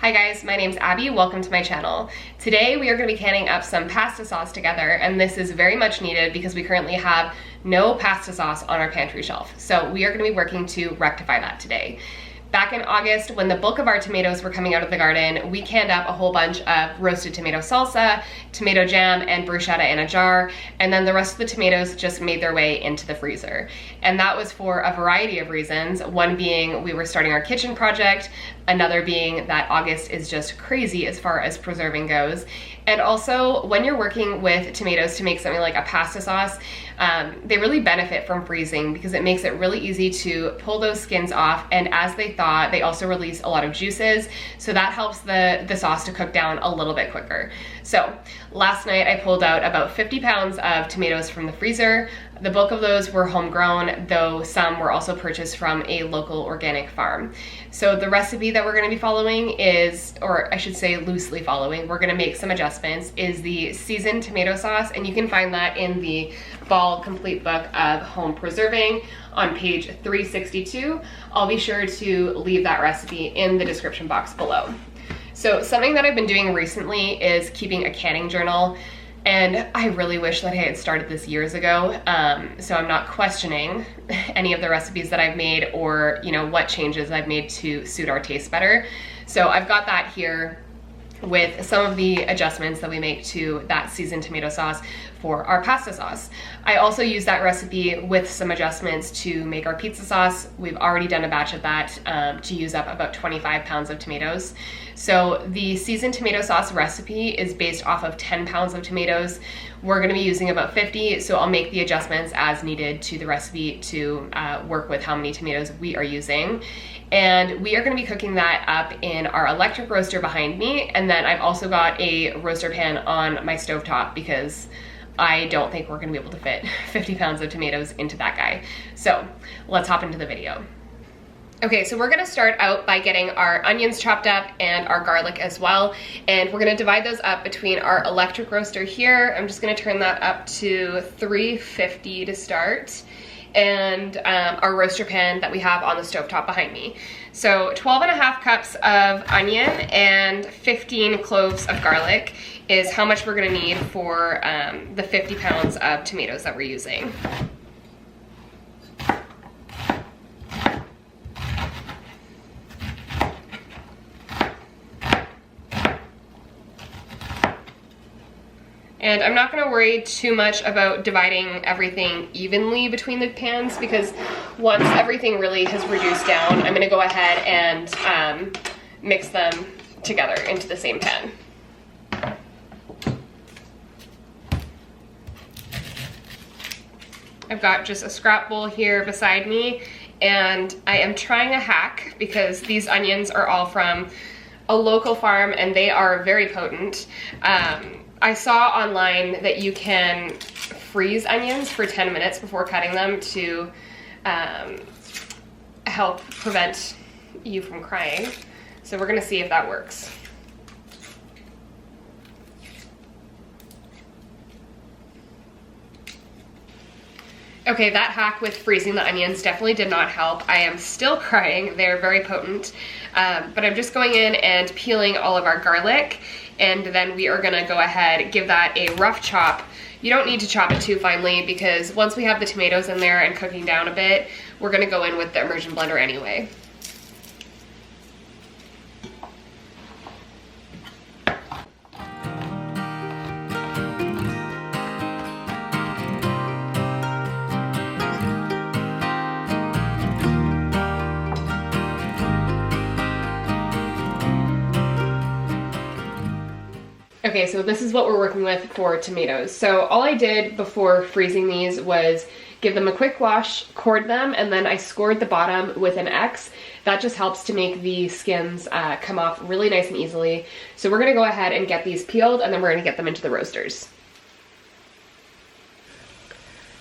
Hi guys, my name's Abby. Welcome to my channel. Today we are going to be canning up some pasta sauce together, and this is very much needed because we currently have no pasta sauce on our pantry shelf. So we are going to be working to rectify that today. Back in August, when the bulk of our tomatoes were coming out of the garden, we canned up a whole bunch of roasted tomato salsa, tomato jam, and bruschetta in a jar, and then the rest of the tomatoes just made their way into the freezer. And that was for a variety of reasons, one being we were starting our kitchen project, another being that August is just crazy as far as preserving goes. And also, when you're working with tomatoes to make something like a pasta sauce, they really benefit from freezing because it makes it really easy to pull those skins off, and as they thaw, they also release a lot of juices, so that helps the sauce to cook down a little bit quicker. So last night I pulled out about 50 pounds of tomatoes from the freezer. The bulk of those were homegrown, though some were also purchased from a local organic farm. So the recipe that we're going to be following is, or I should say loosely following, we're going to make some adjustments, is the seasoned tomato sauce, and you can find that in the Ball Complete Book of Home Preserving on page 362. I'll be sure to leave that recipe in the description box below. So something that I've been doing recently is keeping a canning journal, and I really wish that I had started this years ago, so I'm not questioning any of the recipes that I've made or what changes I've made to suit our taste better. So I've got that here with some of the adjustments that we make to that seasoned tomato sauce for our pasta sauce. I also use that recipe with some adjustments to make our pizza sauce. We've already done a batch of that to use up about 25 pounds of tomatoes. So the seasoned tomato sauce recipe is based off of 10 pounds of tomatoes. We're gonna be using about 50, so I'll make the adjustments as needed to the recipe to work with how many tomatoes we are using. And we are gonna be cooking that up in our electric roaster behind me, and then I've also got a roaster pan on my stovetop because I don't think we're gonna be able to fit 50 pounds of tomatoes into that guy. So let's hop into the video. Okay, so we're gonna start out by getting our onions chopped up and our garlic as well, and we're gonna divide those up between our electric roaster here. I'm just gonna turn that up to 350 to start, and our roaster pan that we have on the stovetop behind me. So 12.5 cups of onion and 15 cloves of garlic is how much we're gonna need for the 50 pounds of tomatoes that we're using. And I'm not gonna worry too much about dividing everything evenly between the pans because once everything really has reduced down, I'm gonna go ahead and mix them together into the same pan. I've got just a scrap bowl here beside me, and I am trying a hack because these onions are all from a local farm and they are very potent. I saw online that you can freeze onions for 10 minutes before cutting them to help prevent you from crying. So we're gonna see if that works. Okay, that hack with freezing the onions definitely did not help. I am still crying. They're very potent. But I'm just going in and peeling all of our garlic, and then we are gonna go ahead, give that a rough chop. You don't need to chop it too finely because once we have the tomatoes in there and cooking down a bit, we're gonna go in with the immersion blender anyway. Okay, so this is what we're working with for tomatoes. So all I did before freezing these was give them a quick wash, cord them, and then I scored the bottom with an X. That just helps to make the skins come off really nice and easily. So we're gonna go ahead and get these peeled, and then we're gonna get them into the roasters.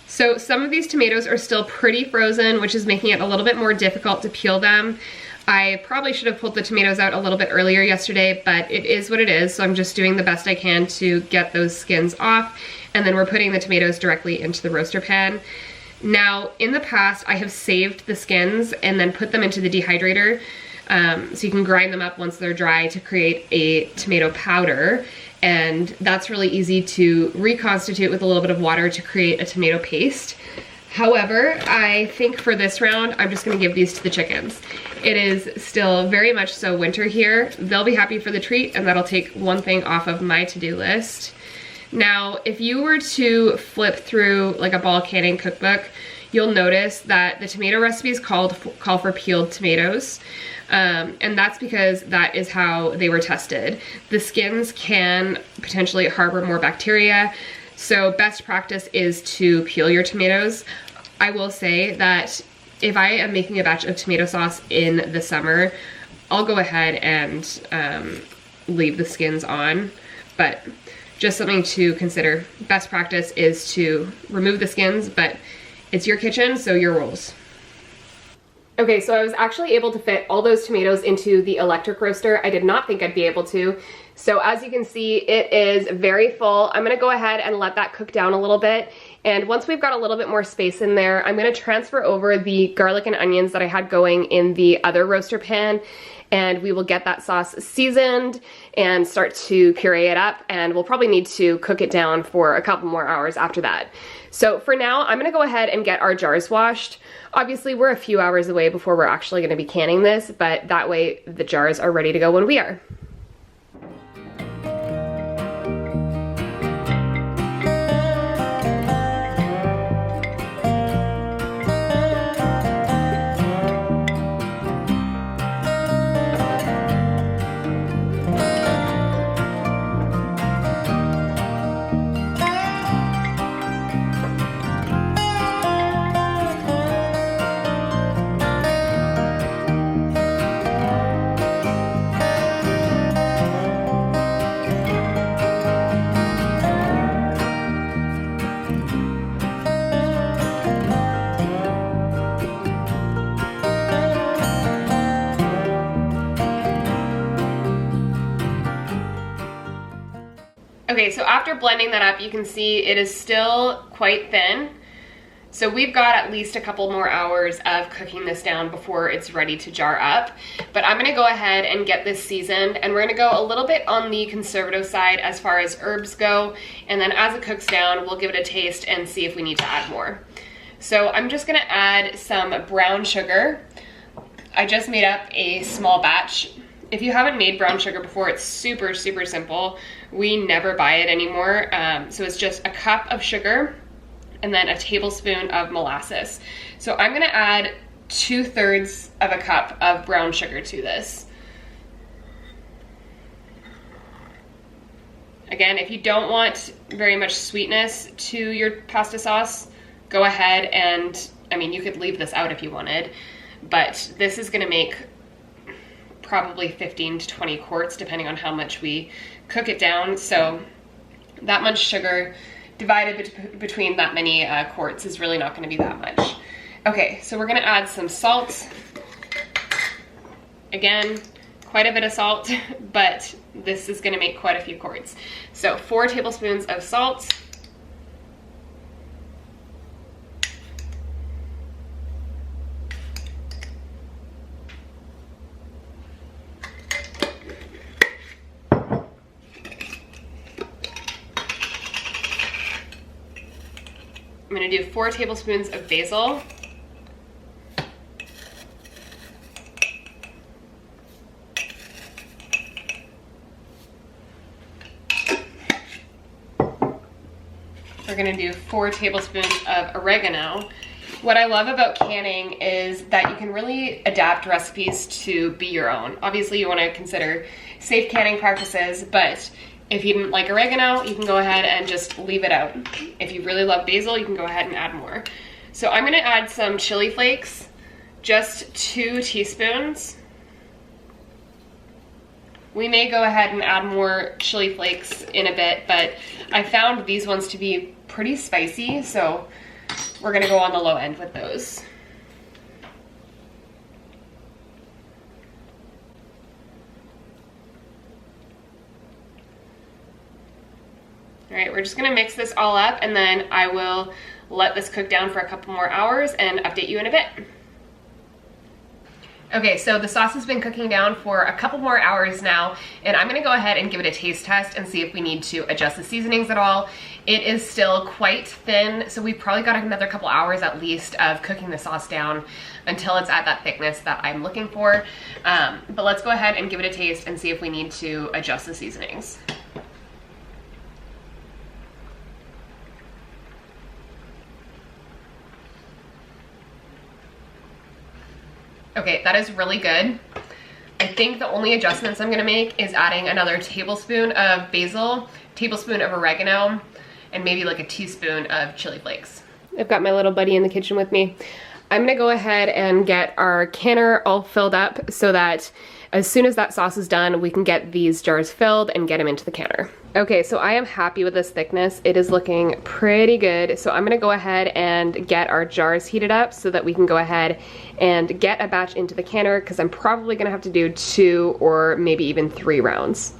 So some of these tomatoes are still pretty frozen, which is making it a little bit more difficult to peel them. I probably should have pulled the tomatoes out a little bit earlier yesterday, but it is what it is, so I'm just doing the best I can to get those skins off, and then we're putting the tomatoes directly into the roaster pan. Now, in the past, I have saved the skins and then put them into the dehydrator. So you can grind them up once they're dry to create a tomato powder. And that's really easy to reconstitute with a little bit of water to create a tomato paste. However, I think for this round, I'm just gonna give these to the chickens. It is still very much so winter here. They'll be happy for the treat, and that'll take one thing off of my to-do list. Now, if you were to flip through like a ball canning cookbook, you'll notice that the tomato recipes call for peeled tomatoes. And that's because that is how they were tested. The skins can potentially harbor more bacteria, so best practice is to peel your tomatoes. I will say that if I am making a batch of tomato sauce in the summer, I'll go ahead and leave the skins on, but just something to consider. Best practice is to remove the skins, but it's your kitchen, so your rules. Okay, so I was actually able to fit all those tomatoes into the electric roaster. I did not think I'd be able to. So as you can see, it is very full. I'm gonna go ahead and let that cook down a little bit. And once we've got a little bit more space in there, I'm gonna transfer over the garlic and onions that I had going in the other roaster pan, and we will get that sauce seasoned and start to puree it up, and we'll probably need to cook it down for a couple more hours after that. So for now, I'm gonna go ahead and get our jars washed. Obviously, we're a few hours away before we're actually gonna be canning this, but that way the jars are ready to go when we are. Okay, so after blending that up, you can see it is still quite thin. So we've got at least a couple more hours of cooking this down before it's ready to jar up. But I'm gonna go ahead and get this seasoned, and we're gonna go a little bit on the conservative side as far as herbs go, and then as it cooks down, we'll give it a taste and see if we need to add more. So I'm just gonna add some brown sugar. I just made up a small batch. If you haven't made brown sugar before, it's super, super simple. We never buy it anymore. So it's just a cup of sugar and then a tablespoon of molasses. So I'm gonna add 2/3 of a cup of brown sugar to this. Again, if you don't want very much sweetness to your pasta sauce, go ahead and, I mean, you could leave this out if you wanted, but this is gonna make probably 15 to 20 quarts depending on how much we cook it down. So that much sugar divided between that many quarts is really not going to be that much. Okay, so we're going to add some salt. Again, quite a bit of salt, but this is going to make quite a few quarts. So 4 tablespoons of salt. I'm gonna do 4 tablespoons of basil. We're gonna do 4 tablespoons of oregano. What I love about canning is that you can really adapt recipes to be your own. Obviously you wanna consider safe canning practices, but if you didn't like oregano, you can go ahead and just leave it out. If you really love basil, you can go ahead and add more. So I'm gonna add some chili flakes, just 2 teaspoons. We may go ahead and add more chili flakes in a bit, but I found these ones to be pretty spicy, so we're gonna go on the low end with those. All right, we're just gonna mix this all up, and then I will let this cook down for a couple more hours and update you in a bit. Okay, so the sauce has been cooking down for a couple more hours now, and I'm gonna go ahead and give it a taste test and see if we need to adjust the seasonings at all. It is still quite thin, so we've probably got another couple hours at least of cooking the sauce down until it's at that thickness that I'm looking for. But let's go ahead and give it a taste and see if we need to adjust the seasonings. Okay, that is really good. I think the only adjustments I'm gonna make is adding another tablespoon of basil, tablespoon of oregano, and maybe like a teaspoon of chili flakes. I've got my little buddy in the kitchen with me. I'm gonna go ahead and get our canner all filled up so that as soon as that sauce is done, we can get these jars filled and get them into the canner. Okay, so I am happy with this thickness. It is looking pretty good. So I'm gonna go ahead and get our jars heated up so that we can go ahead and get a batch into the canner, because I'm probably gonna have to do 2 or maybe even 3 rounds.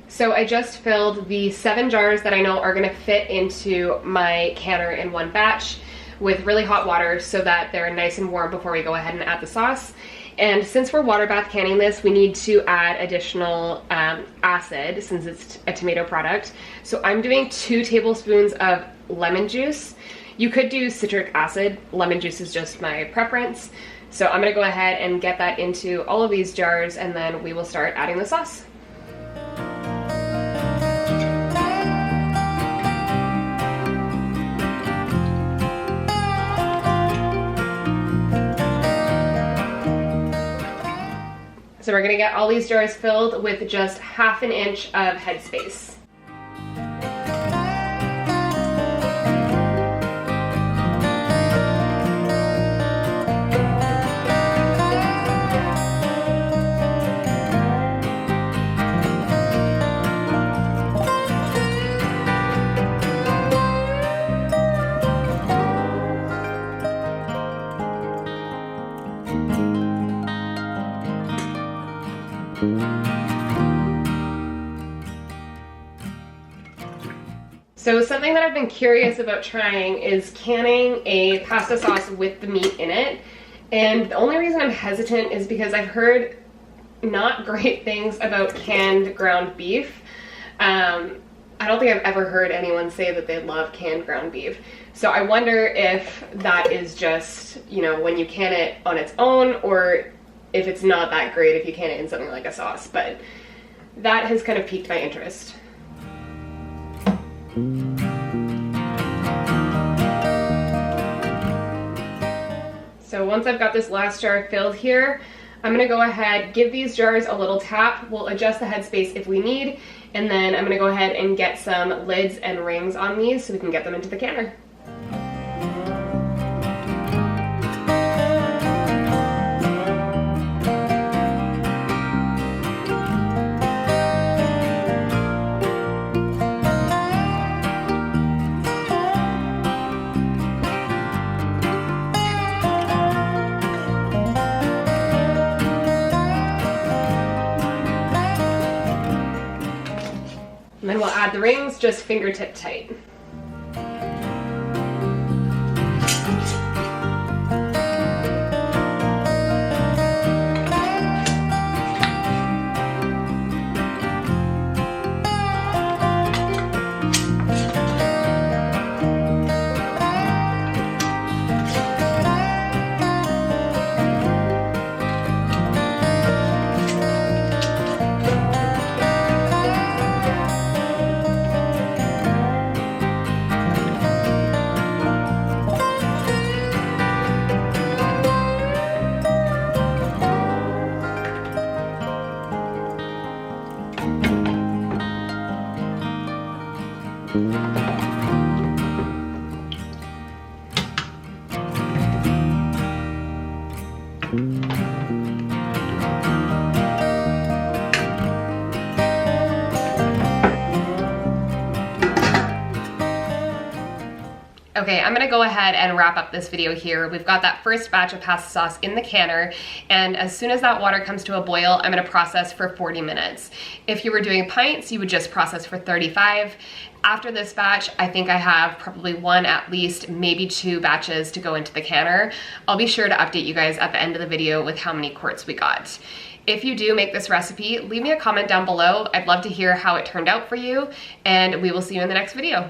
So I just filled the 7 jars that I know are gonna fit into my canner in one batch with really hot water so that they're nice and warm before we go ahead and add the sauce. And since we're water bath canning this, we need to add additional acid since it's a tomato product. So I'm doing 2 tablespoons of lemon juice. You could do citric acid. Lemon juice is just my preference. So I'm gonna go ahead and get that into all of these jars, and then we will start adding the sauce. So we're gonna get all these jars filled with just 1/2 inch of headspace. So something that I've been curious about trying is canning a pasta sauce with the meat in it. And the only reason I'm hesitant is because I've heard not great things about canned ground beef. I don't think I've ever heard anyone say that they love canned ground beef. So I wonder if that is just, you know, when you can it on its own, or if it's not that great if you can it in something like a sauce. But that has kind of piqued my interest. So once I've got this last jar filled here, I'm gonna go ahead, give these jars a little tap. We'll adjust the headspace if we need, and then I'm gonna go ahead and get some lids and rings on these so we can get them into the canner. And then we'll add the rings just fingertip tight. Okay, I'm gonna go ahead and wrap up this video here. We've got that first batch of pasta sauce in the canner, and as soon as that water comes to a boil, I'm gonna process for 40 minutes. If you were doing pints, you would just process for 35. After this batch, I think I have probably one, at least maybe 2 batches to go into the canner. I'll be sure to update you guys at the end of the video with how many quarts we got. If you do make this recipe, leave me a comment down below. I'd love to hear how it turned out for you, and we will see you in the next video.